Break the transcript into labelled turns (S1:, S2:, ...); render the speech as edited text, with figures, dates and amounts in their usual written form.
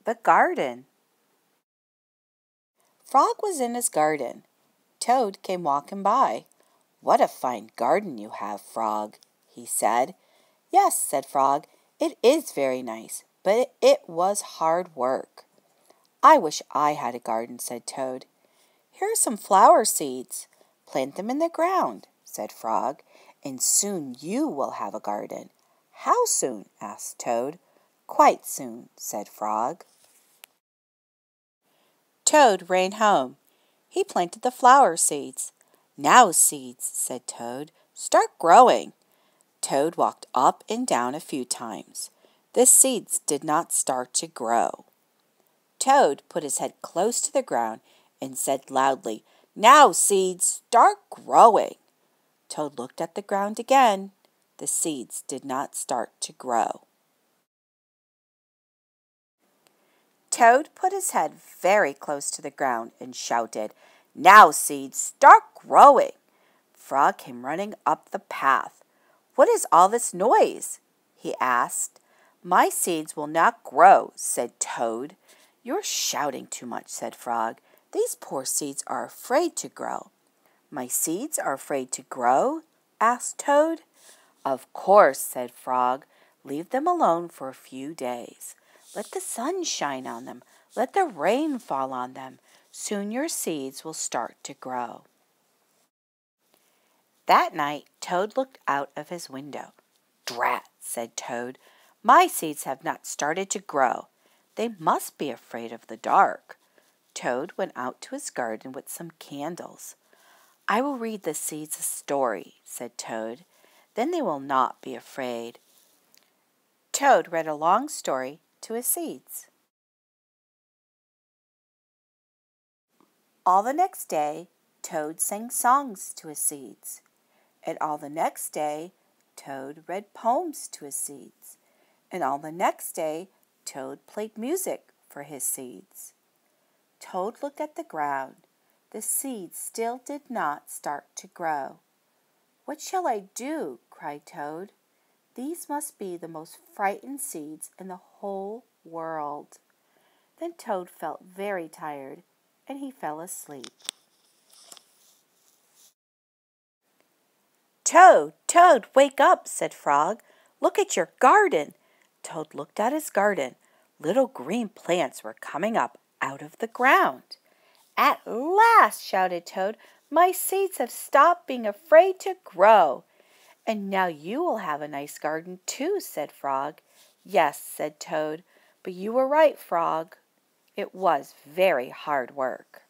S1: The garden. Frog was in his garden. Toad came walking by. "What a fine garden you have, Frog," he said. "Yes," said Frog, "it is very nice, but it was hard work." "I wish I had a garden," said Toad. "Here are some flower seeds. Plant them in the ground," said Frog, "and soon you will have a garden." "How soon?" asked Toad. "Quite soon," said Frog. Toad ran home. He planted the flower seeds. "Now, seeds," said Toad, "start growing." Toad walked up and down a few times. The seeds did not start to grow. Toad put his head close to the ground and said loudly, "Now, seeds, start growing." Toad looked at the ground again. The seeds did not start to grow. Toad put his head very close to the ground and shouted, "Now, seeds, start growing." Frog came running up the path. "What is all this noise?" he asked. "My seeds will not grow," said Toad. "You're shouting too much," said Frog. "These poor seeds are afraid to grow." "My seeds are afraid to grow?" asked Toad. "Of course," said Frog. "Leave them alone for a few days. Let the sun shine on them. Let the rain fall on them. Soon your seeds will start to grow." That night Toad looked out of his window. "Drat," said Toad. "My seeds have not started to grow. They must be afraid of the dark." Toad went out to his garden with some candles. "I will read the seeds a story," said Toad. "Then they will not be afraid." Toad read a long story to his seeds. All the next day, Toad sang songs to his seeds. And all the next day, Toad read poems to his seeds. And all the next day, Toad played music for his seeds. Toad looked at the ground. The seeds still did not start to grow. "What shall I do?" cried Toad. "These must be the most frightened seeds in the whole world." Then Toad felt very tired, and he fell asleep. "Toad, Toad, wake up," said Frog. "Look at your garden." Toad looked at his garden. Little green plants were coming up out of the ground. "At last," shouted Toad, "my seeds have stopped being afraid to grow." "And now you will have a nice garden too," said Frog. "Yes," said Toad, "but you were right, Frog. It was very hard work."